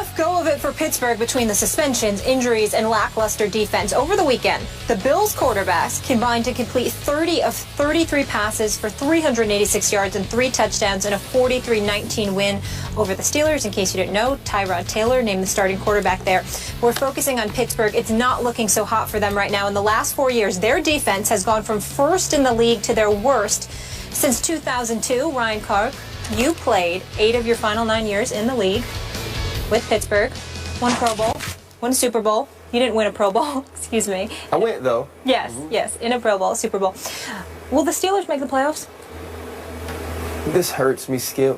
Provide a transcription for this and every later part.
rough go of it for Pittsburgh between the suspensions, injuries, and lackluster defense. Over the weekend, the Bills quarterbacks combined to complete 30 of 33 passes for 386 yards and 3 touchdowns in a 43-19 win over the Steelers. In case you didn't know, Tyrod Taylor named the starting quarterback there. We're focusing on Pittsburgh. It's not looking so hot for them right now. In the last 4 years, their defense has gone from first in the league to their worst since 2002. Ryan Clark, you played 8 of your final 9 years in the league with Pittsburgh, 1 Pro Bowl, 1 Super Bowl. You didn't win a Pro Bowl, excuse me. I went, though. Yes, yes, in a Pro Bowl, Super Bowl. Will the Steelers make the playoffs? This hurts me, Skip.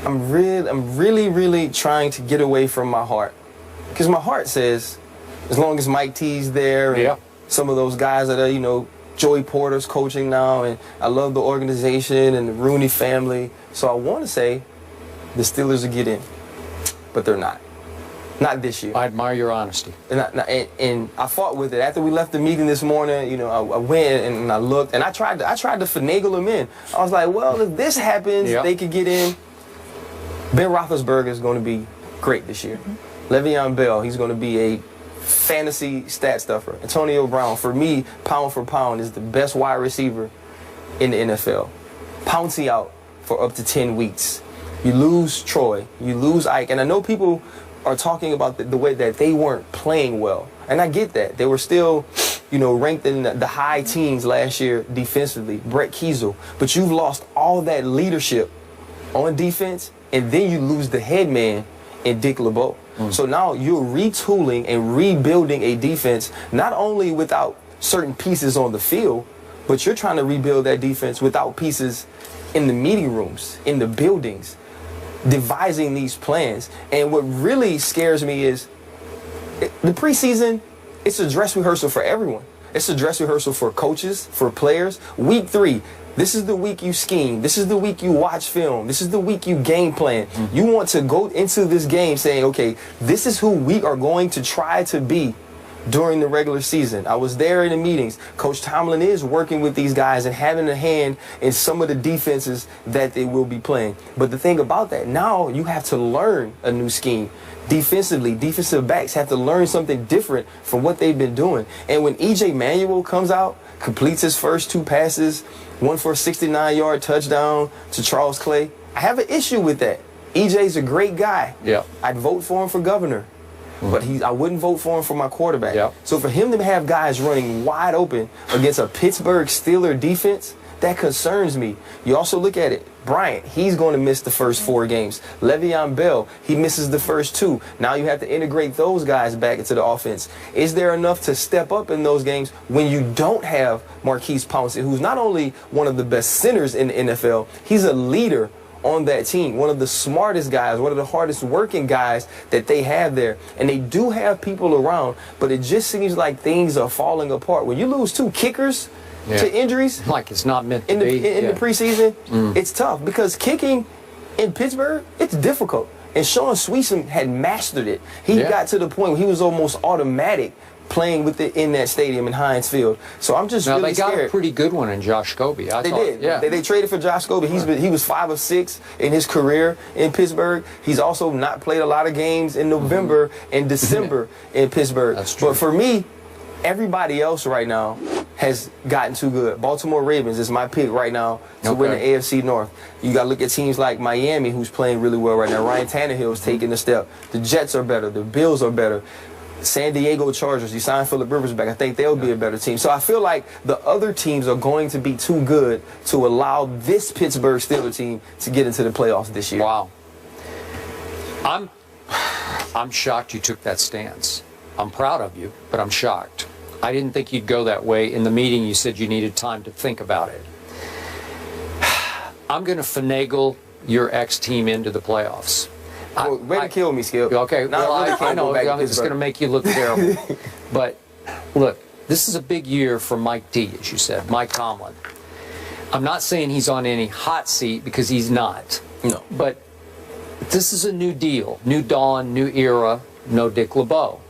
I'm really trying to get away from my heart. Because my heart says, as long as Mike T's there and some of those guys that are, you know, Joey Porter's coaching now, and I love the organization and the Rooney family. So I want to say the Steelers will get in. But they're not. Not this year. I admire your honesty. And I fought with it. After we left the meeting this morning, you know, I went and I looked, and I tried to finagle them in. I was like, well, if this happens, they could get in. Ben Roethlisberger is going to be great this year. Le'Veon Bell, he's going to be a fantasy stat stuffer. Antonio Brown, for me, pound for pound, is the best wide receiver in the NFL. Pouncey out for up to 10 weeks. You lose Troy, you lose Ike, and I know people are talking about the way that they weren't playing well, and I get that. They were still, you know, ranked in the high teens last year defensively, Brett Kiesel, but you've lost all that leadership on defense, and then you lose the head man in Dick LeBeau. So now you're retooling and rebuilding a defense, not only without certain pieces on the field, but you're trying to rebuild that defense without pieces in the meeting rooms, in the buildings, devising these plans. And what really scares me is the preseason, it's a dress rehearsal for everyone. It's a dress rehearsal for coaches, for players. Week 3, this is the week you scheme. This is the week you watch film. This is the week you game plan. You want to go into this game saying, okay, this is who we are going to try to be during the regular season. I was there in the meetings. Coach Tomlin is working with these guys and having a hand in some of the defenses that they will be playing. But the thing about that, now you have to learn a new scheme. Defensively, defensive backs have to learn something different from what they've been doing. And when E.J. Manuel comes out, completes his first 2 passes, 1 for a 69-yard touchdown to Charles Clay, I have an issue with that. E.J.'s a great guy. I'd vote for him for governor. But I wouldn't vote for him for my quarterback. So for him to have guys running wide open against a Pittsburgh Steelers defense, that concerns me. You also look at it. Bryant, he's going to miss the first 4 games. Le'Veon Bell, he misses the first 2. Now you have to integrate those guys back into the offense. Is there enough to step up in those games when you don't have Marquise Pouncey, who's not only one of the best centers in the NFL, he's a leader on that team, one of the smartest guys, one of the hardest working guys that they have there. And they do have people around, but it just seems like things are falling apart. When you lose 2 kickers to injuries, like it's not meant to in the preseason, it's tough because kicking in Pittsburgh, it's difficult. And Sean Sweetson had mastered it. He got to the point where he was almost automatic playing with it in that stadium in Heinz Field. So I'm just really scared. They got a pretty good one in Josh Scobie. They did. They traded for Josh Scobie. He was 5 of 6 in his career in Pittsburgh. He's also not played a lot of games in November and December in Pittsburgh. That's true. But for me, everybody else right now has gotten too good. Baltimore Ravens is my pick right now to win the AFC North. You got to look at teams like Miami, who's playing really well right now. Ryan Tannehill is taking a step. The Jets are better. The Bills are better. San Diego Chargers, you signed Phillip Rivers back. I think they'll be a better team. So I feel like the other teams are going to be too good to allow this Pittsburgh Steelers team to get into the playoffs this year. Wow. I'm shocked you took that stance. I'm proud of you, but I'm shocked. I didn't think you'd go that way. In the meeting, you said you needed time to think about it. I'm going to finagle your ex-team into the playoffs. Way to kill me, Skip. Okay, well, I know. It's going to make you look terrible. But, look, this is a big year for Mike D, as you said, Mike Tomlin. I'm not saying he's on any hot seat because he's not. No. But this is a new deal, new dawn, new era, no Dick LeBeau.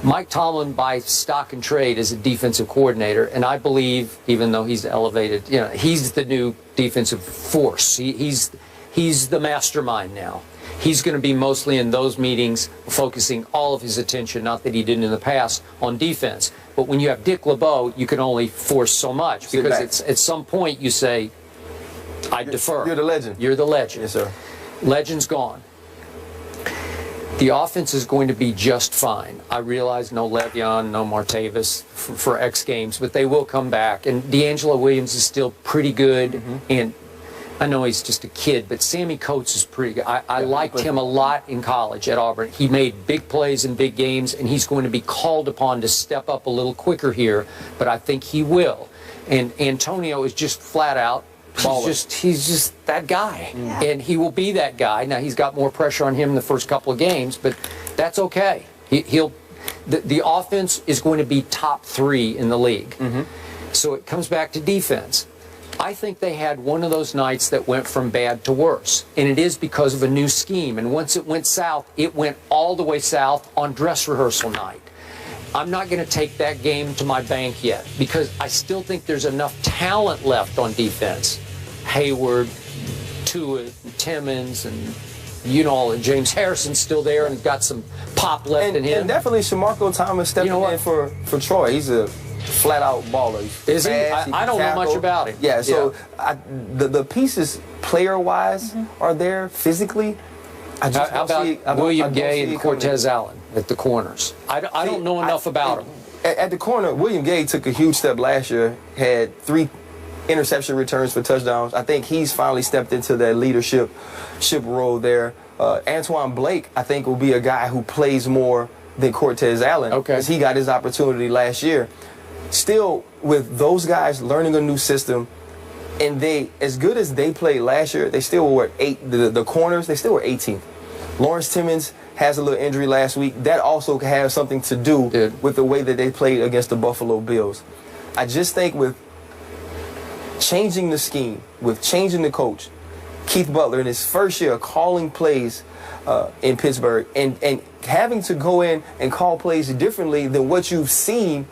Mike Tomlin, by stock and trade, is a defensive coordinator, and I believe, even though he's elevated, you know, he's the new defensive force. He's the mastermind now. He's going to be mostly in those meetings, focusing all of his attention, not that he didn't in the past, on defense. But when you have Dick LeBeau, you can only force so much, because it's, at some point you say, I defer. You're the legend. You're the legend. Yes, sir. Legend's gone. The offense is going to be just fine. I realize no Le'Veon, no Martavis for X games, but they will come back. And D'Angelo Williams is still pretty good. And I know he's just a kid, but Sammy Coates is pretty good. I liked him a lot in college at Auburn. He made big plays in big games, and he's going to be called upon to step up a little quicker here, but I think he will. And Antonio is just flat out, he's just that guy. And he will be that guy. Now, he's got more pressure on him in the first couple of games, but that's okay. The offense is going to be top 3 in the league. So it comes back to defense. I think they had one of those nights that went from bad to worse, and it is because of a new scheme. And once it went south, it went all the way south on dress rehearsal night. I'm not going to take that game to my bank yet, because I still think there's enough talent left on defense. Hayward, Tuitt, and Timmons, and James Harrison's still there and got some pop left in him. And definitely Shamarko Thomas stepping in for Troy. He's a flat-out baller. Is he? I don't know much about him. Yeah, so the pieces player-wise are there physically. I just How about William Gay and Cortez Allen at the corners? I don't know enough about them. At the corner, William Gay took a huge step last year, had 3 interception returns for touchdowns. I think he's finally stepped into that leadership role there. Antoine Blake, I think, will be a guy who plays more than Cortez Allen, because he got his opportunity last year. Still, with those guys learning a new system, and they, as good as they played last year, they still were the corners, they still were 18th. Lawrence Timmons has a little injury last week. That also has something to do with the way that they played against the Buffalo Bills. I just think with changing the scheme, with changing the coach, Keith Butler in his first year calling plays in Pittsburgh, and having to go in and call plays differently than what you've seen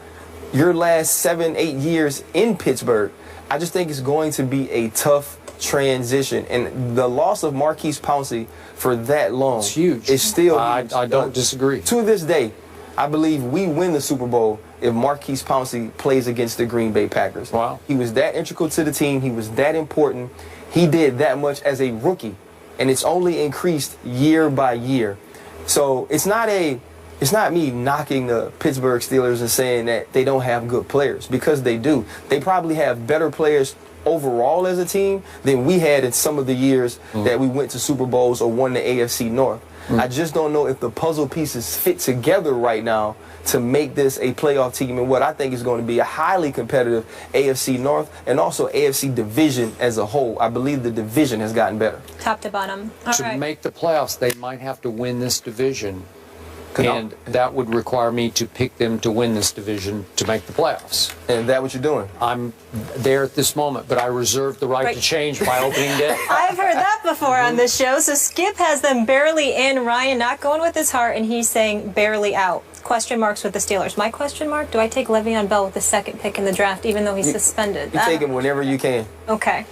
your last 7-8 years in Pittsburgh, I just think it's going to be a tough transition. And the loss of Marquise Pouncey for that long is huge. It's still huge. I don't disagree. To this day, I believe we win the Super Bowl if Marquise Pouncey plays against the Green Bay Packers. Wow. He was that integral to the team. He was that important. He did that much as a rookie, and it's only increased year by year. So it's not me knocking the Pittsburgh Steelers and saying that they don't have good players, because they do. They probably have better players overall as a team than we had in some of the years that we went to Super Bowls or won the AFC North. I just don't know if the puzzle pieces fit together right now to make this a playoff team and what I think is going to be a highly competitive AFC North and also AFC division as a whole. I believe the division has gotten better. Top to bottom. To make the playoffs, they might have to win this division. And that would require me to pick them to win this division to make the playoffs. And that what you're doing? I'm there at this moment, but I reserve the right to change my opening day. I've heard that before on this show. So Skip has them barely in. Ryan not going with his heart, and he's saying barely out. Question marks with the Steelers. My question mark, do I take Le'Veon Bell with the 2nd pick in the draft, even though he's suspended? You take him whenever you can. Okay.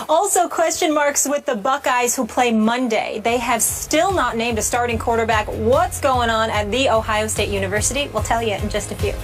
Also, question marks with the Buckeyes, who play Monday. They have still not named a starting quarterback. What's going on at The Ohio State University? We'll tell you in just a few.